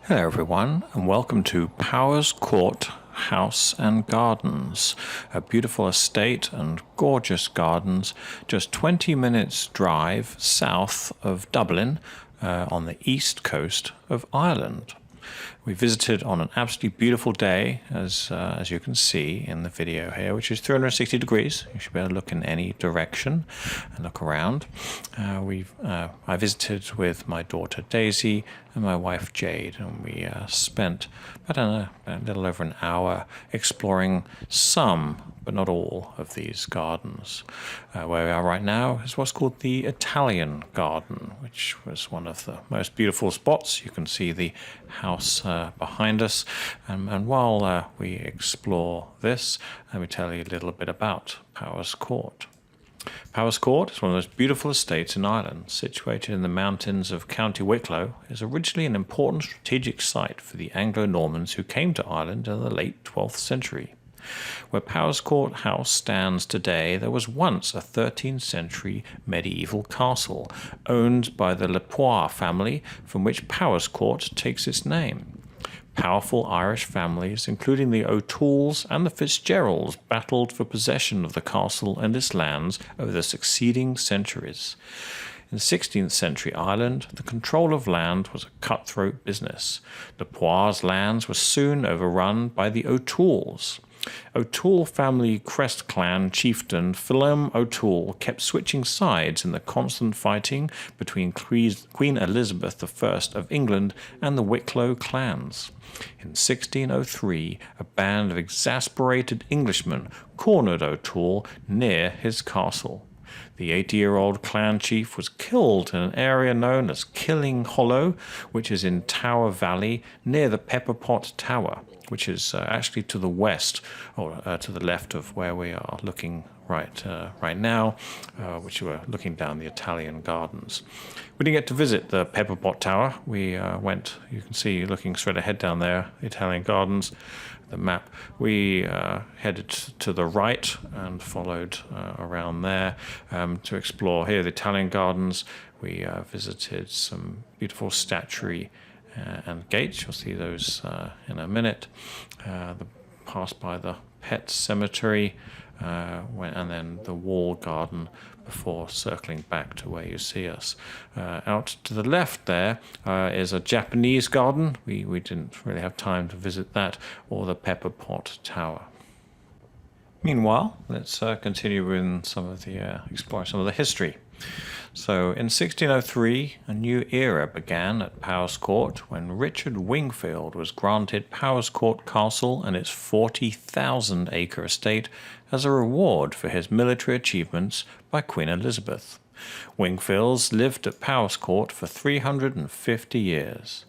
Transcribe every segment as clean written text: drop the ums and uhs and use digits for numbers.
Hello everyone and welcome to Powerscourt House and Gardens, a beautiful estate and gorgeous gardens just 20 minutes drive south of Dublin on the east coast of Ireland. We visited on an absolutely beautiful day, as you can see in the video here, which is 360 degrees. You should be able to look in any direction and look around. I visited with my daughter Daisy and my wife Jade, and we spent a little over an hour exploring some, but not all, of these gardens. Where we are right now is what's called the Italian Garden, which was one of the most beautiful spots. You can see the house behind us, and while we explore this, let me tell you a little bit about Powerscourt. Powerscourt is one of those beautiful estates in Ireland, situated in the mountains of County Wicklow. It is originally an important strategic site for the Anglo-Normans who came to Ireland in the late 12th century. Where Powerscourt House stands today, there was once a 13th century medieval castle, owned by the Lepoix family, from which Powerscourt takes its name. Powerful Irish families, including the O'Tooles and the Fitzgeralds, battled for possession of the castle and its lands over the succeeding centuries. In 16th century Ireland, the control of land was a cutthroat business. Lepoix's lands were soon overrun by the O'Tooles. O'Toole family crest clan chieftain Philem O'Toole kept switching sides in the constant fighting between Queen Elizabeth I of England and the Wicklow clans. In 1603, a band of exasperated Englishmen cornered O'Toole near his castle. The 80-year-old clan chief was killed in an area known as Killing Hollow, which is in Tower Valley near the Pepperpot Tower, which is actually to the west, or to the left of where we are looking right now, which we're looking down the Italian Gardens. We didn't get to visit the Pepperpot Tower. We went, you can see looking straight ahead down there, the Italian Gardens, the map. We headed to the right and followed around there to explore here the Italian Gardens. We visited some beautiful statuary and gates. You'll see those in a minute. Passed by the Pet Cemetary, and then the wall garden before circling back to where you see us. Out to the left there is a Japanese garden. We didn't really have time to visit that, or the Pepperpot Tower. Meanwhile, let's continue with exploring some of the history. So in 1603, a new era began at Powerscourt when Richard Wingfield was granted Powerscourt Castle and its 40,000-acre estate as a reward for his military achievements by Queen Elizabeth. Wingfields lived at Powerscourt for 350 years.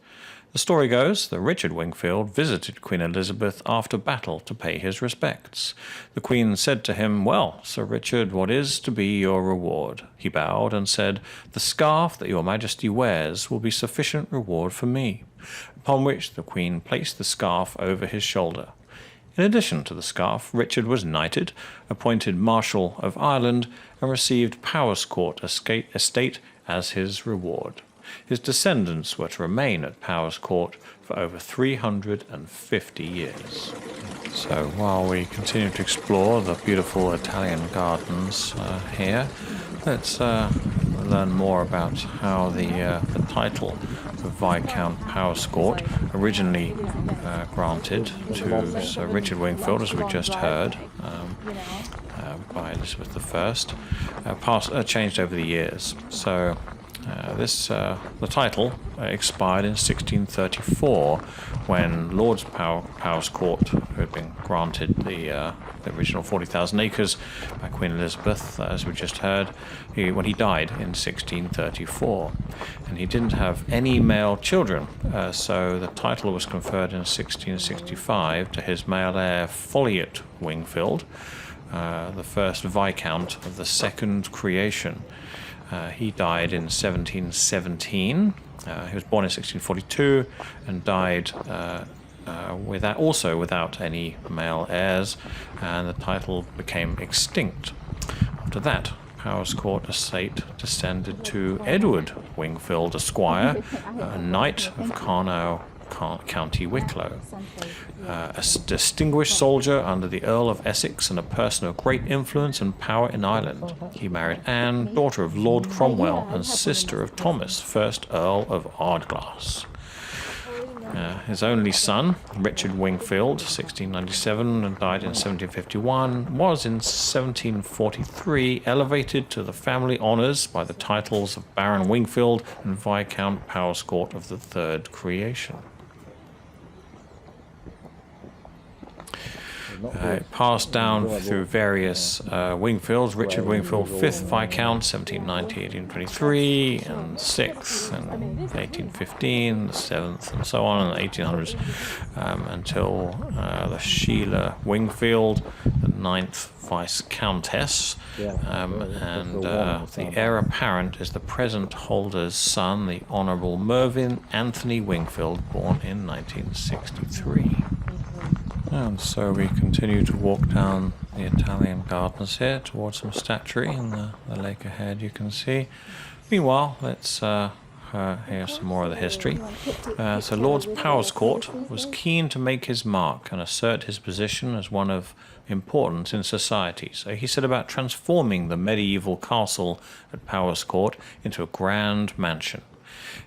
The story goes that Richard Wingfield visited Queen Elizabeth after battle to pay his respects. The Queen said to him, "Well, Sir Richard, what is to be your reward?" He bowed and said, "The scarf that your Majesty wears will be sufficient reward for me," upon which the Queen placed the scarf over his shoulder. In addition to the scarf, Richard was knighted, appointed Marshal of Ireland, and received Powerscourt estate as his reward. His descendants were to remain at Powerscourt for over 350 years. So while we continue to explore the beautiful Italian gardens here, let's learn more about how the title of Viscount Powerscourt, originally granted to Sir Richard Wingfield, as we just heard, by Elizabeth I, changed over the years. So the title expired in 1634 when Lord Powerscourt, who had been granted the original 40,000 acres by Queen Elizabeth, as we just heard, when he died in 1634. And he didn't have any male children, so the title was conferred in 1665 to his male heir Folliot Wingfield, the first Viscount of the second creation. He died in 1717. He was born in 1642 and died without any male heirs, and the title became extinct. After that, Powerscourt estate descended to Edward Wingfield, Esquire, a knight of County Wicklow. A distinguished soldier under the Earl of Essex and a person of great influence and power in Ireland. He married Anne, daughter of Lord Cromwell and sister of Thomas, 1st Earl of Ardglass. His only son, Richard Wingfield, 1697 and died in 1751, was in 1743 elevated to the family honours by the titles of Baron Wingfield and Viscount Powerscourt of the third creation. It passed down through various Wingfields. Richard Wingfield, 5th Viscount, 1790-1823, and 6th, and 1815, the 7th, and so on, in the 1800s, until the Sheila Wingfield, the 9th Viscountess, and the heir apparent is the present holder's son, the Honourable Mervyn Anthony Wingfield, born in 1963. And so we continue to walk down the Italian gardens here towards some statuary in the lake ahead, you can see. Meanwhile, let's hear some more of the history. So Lord Powerscourt was keen to make his mark and assert his position as one of importance in society. So he set about transforming the medieval castle at Powerscourt into a grand mansion.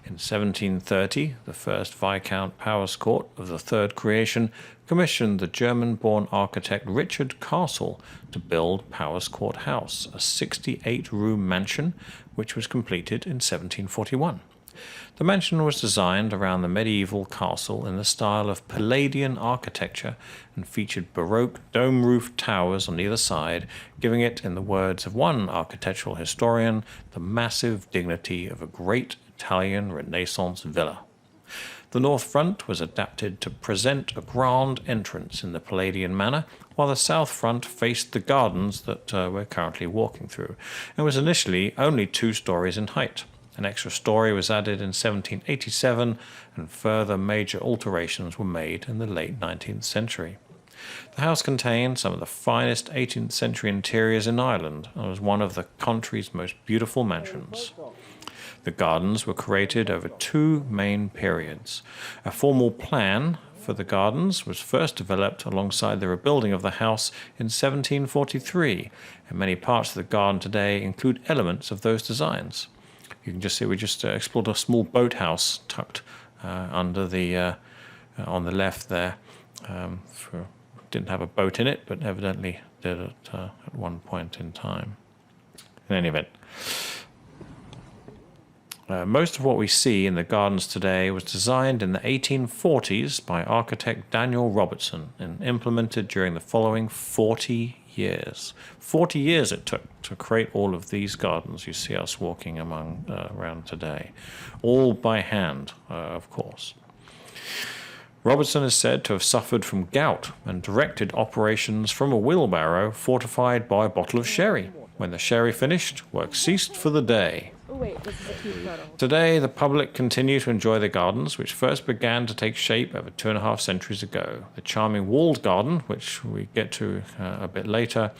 In 1730, the first Viscount Powerscourt of the third creation commissioned the German-born architect Richard Castle to build Powerscourt House, a 68-room mansion which was completed in 1741. The mansion was designed around the medieval castle in the style of Palladian architecture and featured Baroque dome-roofed towers on either side, giving it, in the words of one architectural historian, the massive dignity of a great Italian Renaissance villa. The north front was adapted to present a grand entrance in the Palladian manner, while the south front faced the gardens that we're currently walking through, and was initially only 2 stories in height. An extra story was added in 1787, and further major alterations were made in the late 19th century. The house contained some of the finest 18th century interiors in Ireland, and was one of the country's most beautiful mansions. The gardens were created over 2 main periods. A formal plan for the gardens was first developed alongside the rebuilding of the house in 1743, and many parts of the garden today include elements of those designs. You can just see we just explored a small boathouse tucked under the on the left there. Didn't have a boat in it, but evidently did at one point in time. In any event, most of what we see in the gardens today was designed in the 1840s by architect Daniel Robertson and implemented during the following 40 years. 40 years it took to create all of these gardens you see us walking around today, all by hand, of course. Robertson is said to have suffered from gout and directed operations from a wheelbarrow fortified by a bottle of sherry. When the sherry finished, work ceased for the day. Today, the public continue to enjoy the gardens, which first began to take shape over 2.5 centuries ago. The charming walled garden, which we get to a bit later,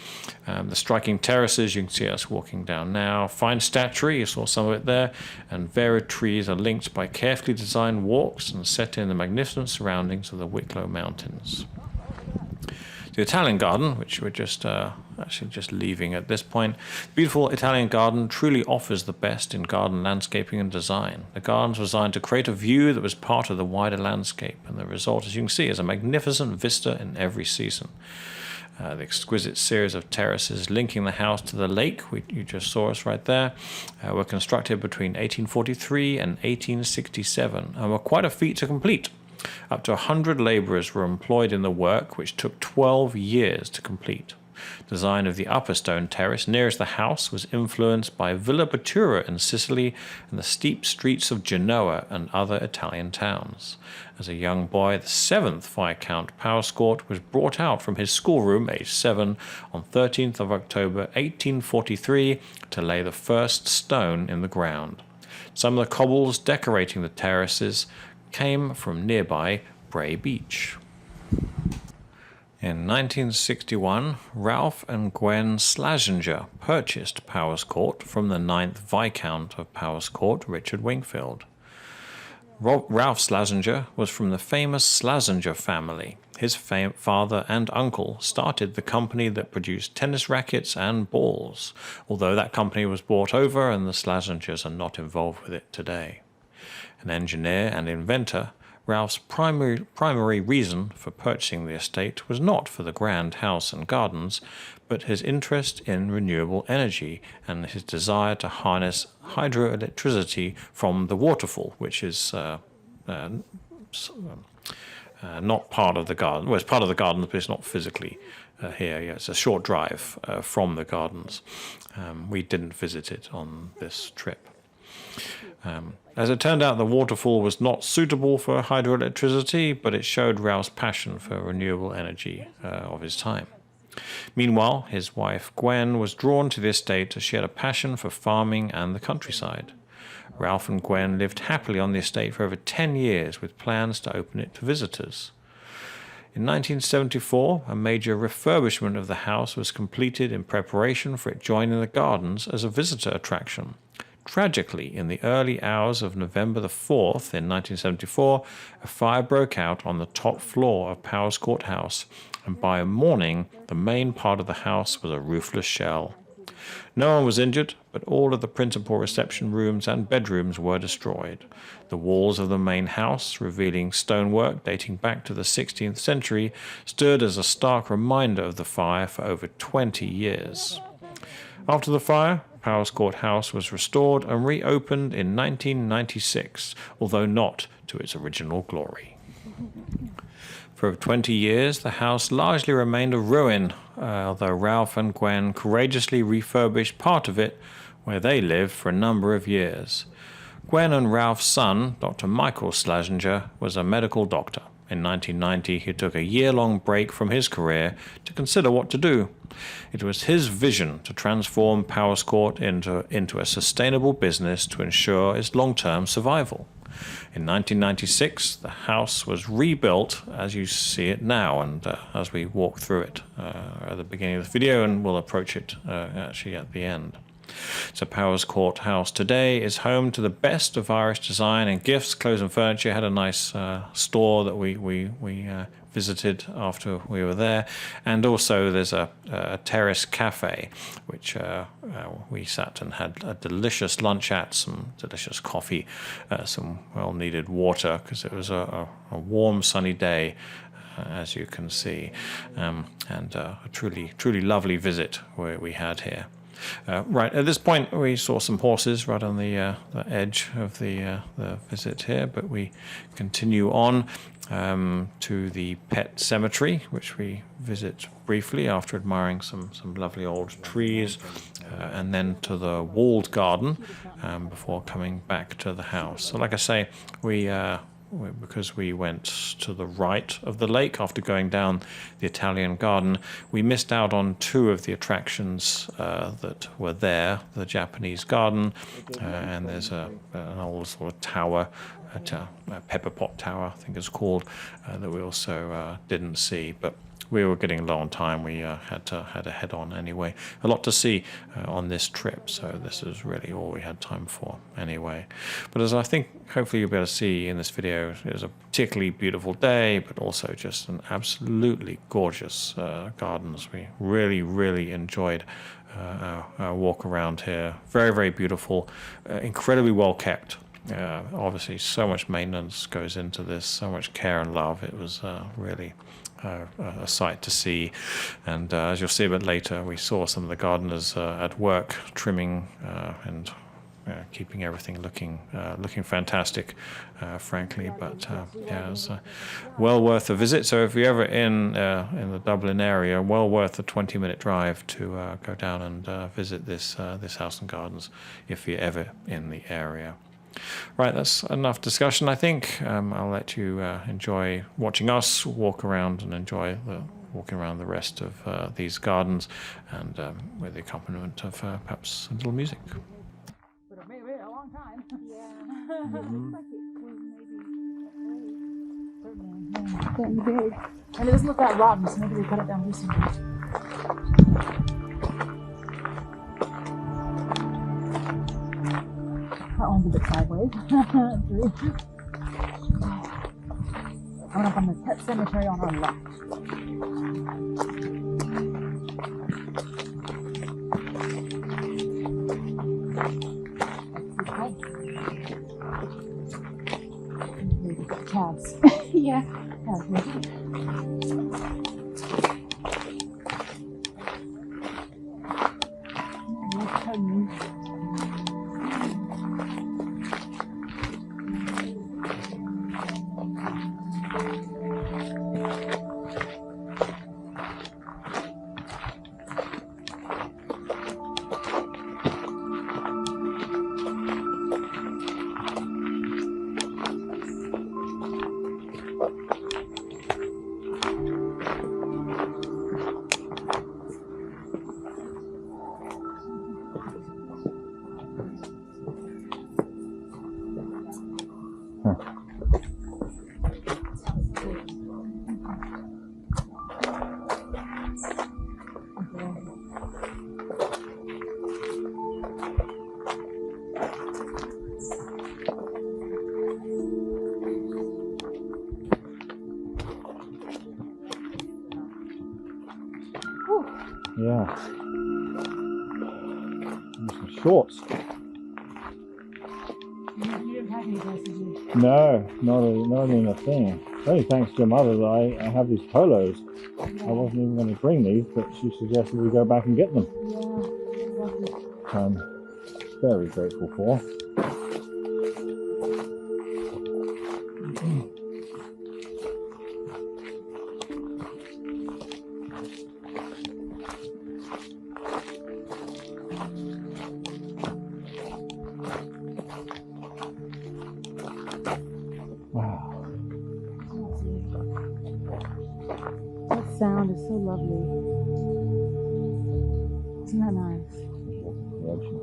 the striking terraces you can see us walking down now, fine statuary, you saw some of it there, and varied trees are linked by carefully designed walks and set in the magnificent surroundings of the Wicklow Mountains. The Italian garden, which we're just actually just leaving at this point, the beautiful Italian garden truly offers the best in garden landscaping and design. The gardens were designed to create a view that was part of the wider landscape, and the result, as you can see, is a magnificent vista in every season. The exquisite series of terraces linking the house to the lake, you just saw us right there, were constructed between 1843 and 1867, and were quite a feat to complete. Up to 100 labourers were employed in the work, which took 12 years to complete. Design of the upper stone terrace nearest the house was influenced by Villa Batura in Sicily and the steep streets of Genoa and other Italian towns. As a young boy, the 7th Viscount Powerscourt was brought out from his schoolroom, aged 7, on 13th of October 1843 to lay the first stone in the ground. Some of the cobbles decorating the terraces came from nearby Bray Beach. In 1961, Ralph and Gwen Slazenger purchased Powerscourt from the 9th Viscount of Powerscourt, Richard Wingfield. Ralph Slazenger was from the famous Slazenger family. His father and uncle started the company that produced tennis rackets and balls, although that company was bought over and the Slazengers are not involved with it today. An engineer and inventor, Ralph's primary reason for purchasing the estate was not for the grand house and gardens, but his interest in renewable energy and his desire to harness hydroelectricity from the waterfall, which is not part of the garden. Well, it's part of the garden, but it's not physically here. Yeah, it's a short drive from the gardens. We didn't visit it on this trip. As it turned out, the waterfall was not suitable for hydroelectricity, but it showed Ralph's passion for renewable energy of his time. Meanwhile, his wife Gwen was drawn to the estate as she had a passion for farming and the countryside. Ralph and Gwen lived happily on the estate for over 10 years with plans to open it to visitors. In 1974, a major refurbishment of the house was completed in preparation for it joining the gardens as a visitor attraction. Tragically, in the early hours of November the 4th in 1974, a fire broke out on the top floor of Powerscourt House, and by morning, the main part of the house was a roofless shell. No one was injured, but all of the principal reception rooms and bedrooms were destroyed. The walls of the main house, revealing stonework dating back to the 16th century, stood as a stark reminder of the fire for over 20 years. After the fire, Powerscourt House was restored and reopened in 1996, although not to its original glory. For over 20 years, the house largely remained a ruin, although Ralph and Gwen courageously refurbished part of it, where they lived for a number of years. Gwen and Ralph's son, Dr. Michael Slazenger, was a medical doctor. In 1990, he took a year-long break from his career to consider what to do. It was his vision to transform Powerscourt into a sustainable business to ensure its long-term survival. In 1996, the house was rebuilt as you see it now, and as we walk through it at the beginning of the video, and we'll approach it actually at the end. So Powerscourt House today is home to the best of Irish design and gifts, clothes and furniture. Had a nice store that we visited after we were there, and also there's a terrace cafe which we sat and had a delicious lunch at, some delicious coffee, some well-needed water, because it was a warm sunny day, as you can see, and a truly lovely visit we had here. Right at this point, we saw some horses right on the edge of the visit here, but we continue on to the Pet Cemetary, which we visit briefly after admiring some lovely old trees, and then to the walled garden before coming back to the house. So like I say, because we went to the right of the lake after going down the Italian garden, we missed out on two of the attractions that were there, the Japanese garden, and there's an old sort of tower, a pepper pot tower, I think it's called, that we also didn't see. But we were getting low on time. We had to head on anyway. A lot to see on this trip, so this is really all we had time for anyway. But as I think hopefully you'll be able to see in this video, it was a particularly beautiful day, but also just an absolutely gorgeous gardens. We really enjoyed our walk around here. Very beautiful, incredibly well kept. Obviously so much maintenance goes into this, so much care and love. It was really a sight to see, and as you'll see a bit later, we saw some of the gardeners at work trimming and keeping everything looking fantastic, frankly. But yeah, it was well worth a visit. So if you're ever in the Dublin area, well worth a 20-minute drive to go down and visit this house and gardens if you're ever in the area. Right, that's enough discussion, I think. I'll let you enjoy watching us walk around and enjoy walking around the rest of these gardens, and with the accompaniment of perhaps a little music. But it may be a long time. Yeah. And it doesn't look that rotten, so maybe they cut it down recently. That one's a bit sideways. Coming up on the Pet Cemetary on our left. Calves. Yeah. Yeah. And some shorts. You didn't pack any dresses, did you? No, not even a thing. Only thanks to your mother that I have these polos. I wasn't even going to bring these, but she suggested we go back and get them. Yeah, exactly. I'm very grateful for. Wow. That sound is so lovely. Isn't that nice?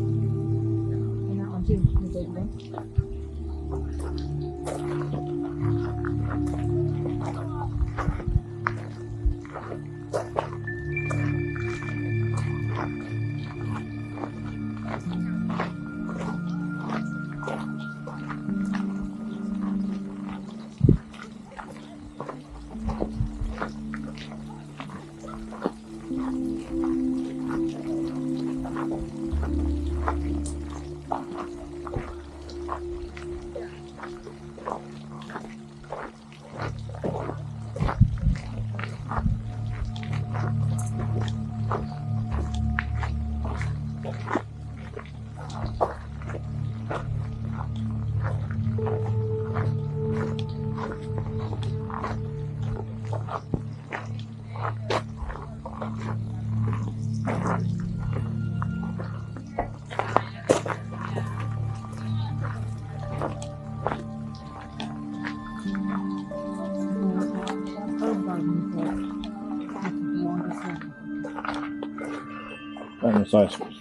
And that one too, the big one.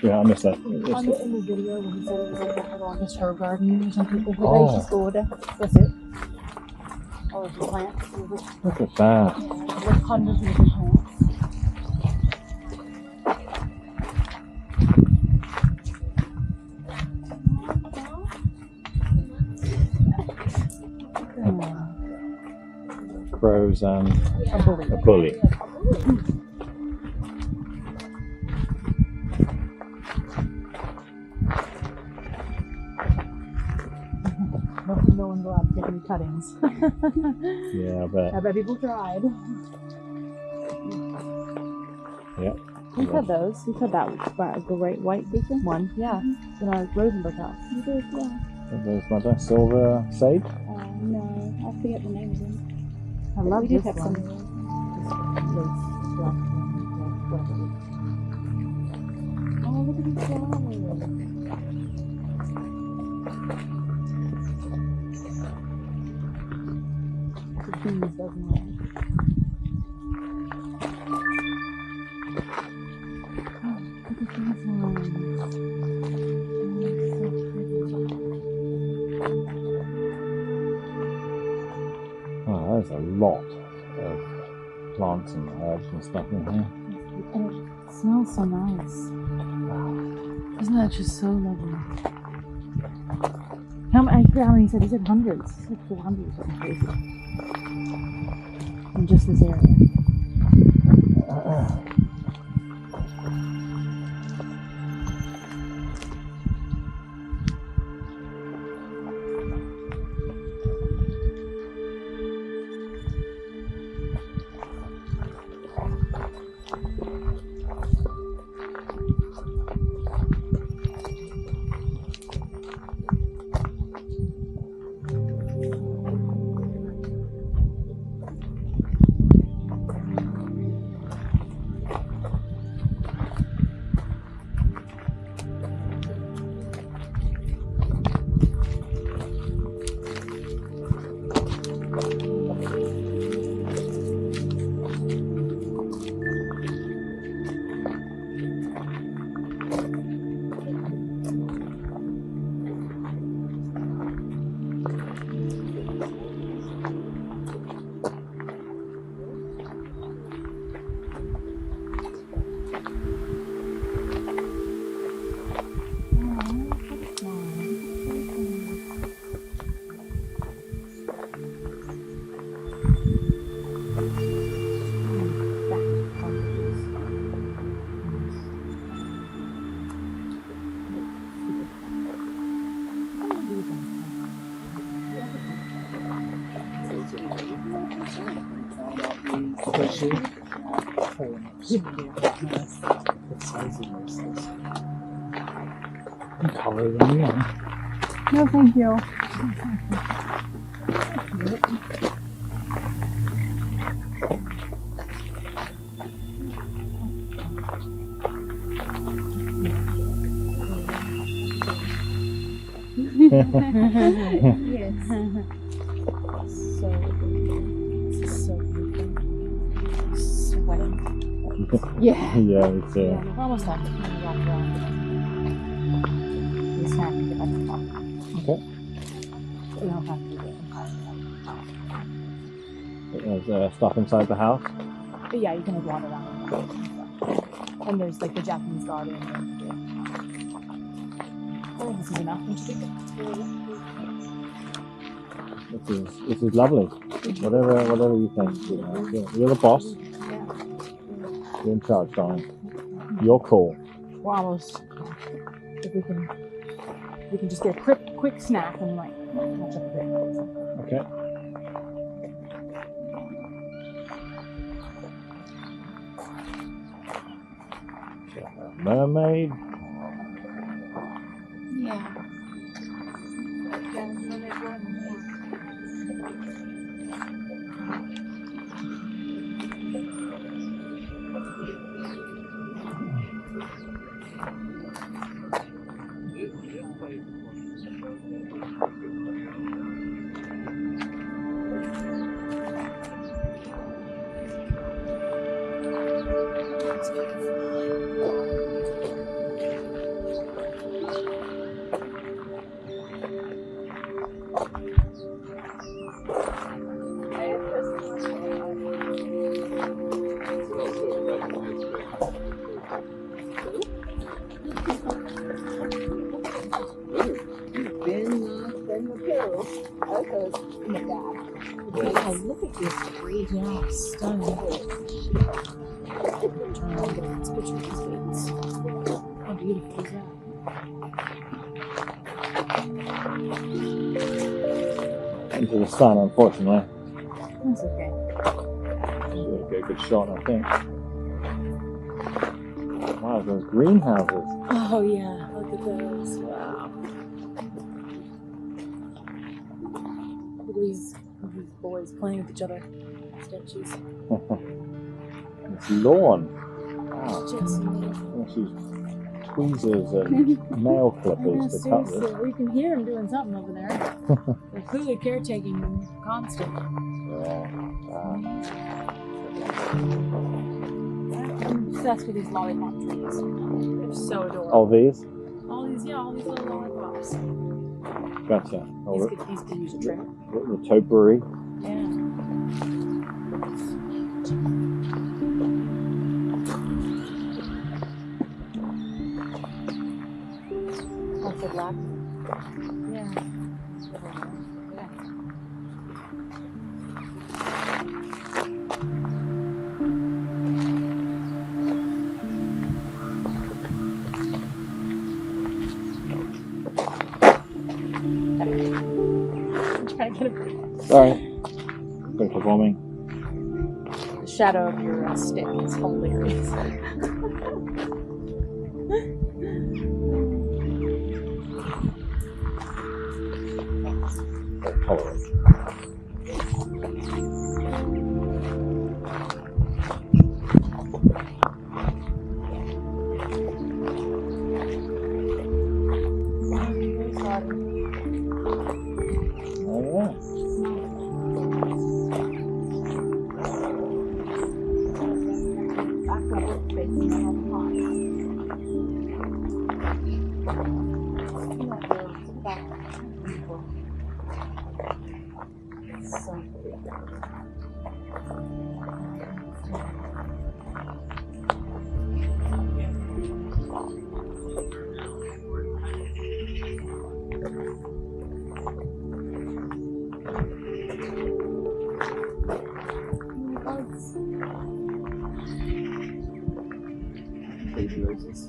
Yeah, I missed that. In the video when he said it was like the longest herb garden or something. If Oh. just go there. That's it. All of the plants. Look at that. There's hundreds of different plants. Crows and A bully. a bully. No one allowed to take any cuttings. Yeah, I bet. I bet people tried. Yep. We've had those. We've had that great white beacon one. Yeah. In our Rosenberg house. You did, yeah. There's my silver sage. No, I forget the name of them. I love We did this have one. some. Oh, look at these flowers. The cheese doesn't work. Oh, look at these ones. Oh, so pretty. There's a lot of plants and herbs and stuff in here. And it smells so nice. Isn't that just so lovely? I forget how many he said. He said hundreds. He said 400 or something crazy. In just this area. Color them in. No, thank you. Yes. So this is so beautiful. Sweating. Yeah. Yeah, it's Yeah, we're almost done. We're gonna walk around. This time we get back to the park. okay. We don't have to do it. There's stuff inside the house. But yeah, you can like wander around. And there's like the Japanese garden. Oh, this is enough. Don't you think? This is lovely. Whatever you think. You're the boss. You're in charge, darling. You're cool. We're almost. If we can just get a quick snack and like catch up a bit. Okay. Mermaid. Yeah. Oh, look at this tree. Yeah, stunning. Turn around and get a nice picture of these babies. How beautiful is that? Into the sun, unfortunately. That's okay. We'll get a good shot, I think. Wow, those greenhouses. Oh yeah, look at those. Wow. Look at these boys playing with each other. Statues. It's lawn. Wow. Just Let's use tweezers and nail clippers to cut this. We can hear them doing something over there. They're clearly caretaking constant. I'm obsessed with these lollipop trees. They're so adorable. All these? All these little lollipops. Gotcha. Oh, These could use a trim. the topiary. Yeah. That's a black. Yeah. Yeah. I'm trying to get a Sorry. Good performing. The shadow of your stick is hilarious. Tolerant. Oh yeah. Baby roses.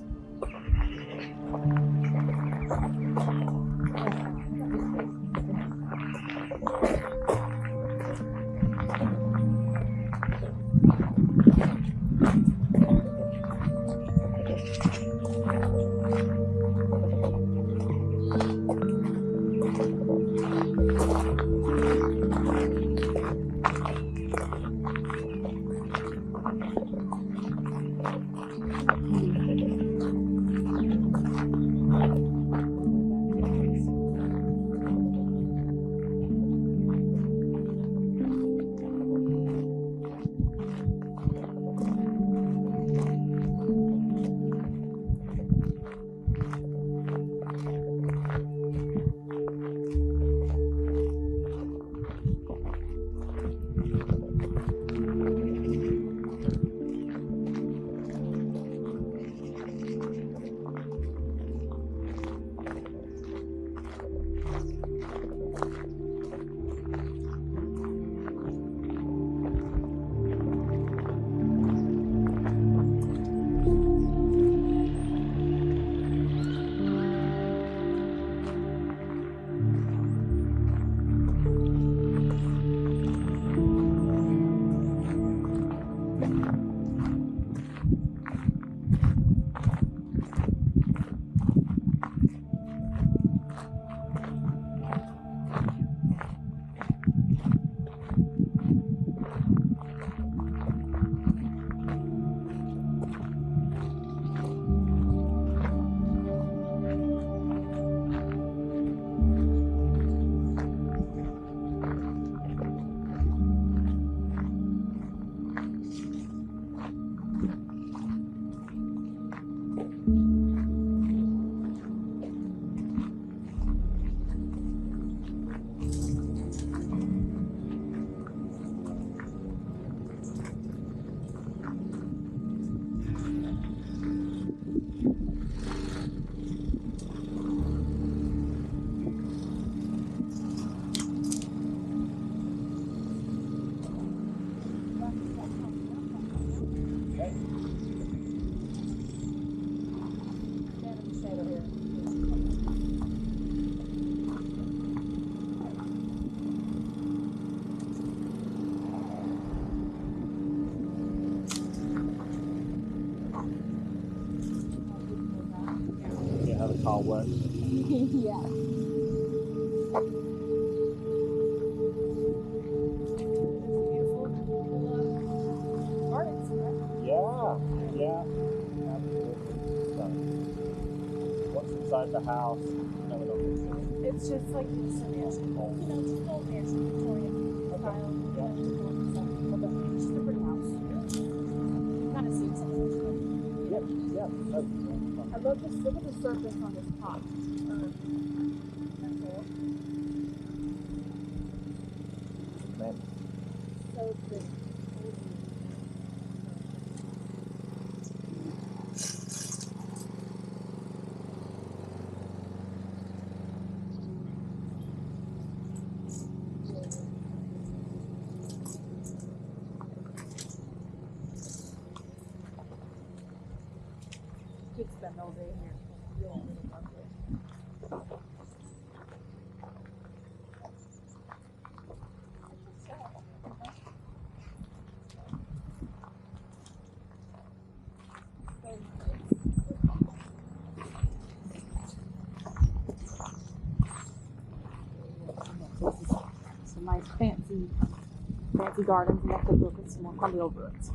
How the car works. Yeah. Yeah, yeah. Absolutely. Stunning. What's inside the house? No, we don't get to it. It's just like this mansion. You know, just old mansion, Victorian style. Yeah. It's just a pretty house. You kind of see something. Yep, yeah. I love this. Look at the surface on this pot. Man. Could spend all day here. Some nice fancy gardens next to look at some more colonial ruins.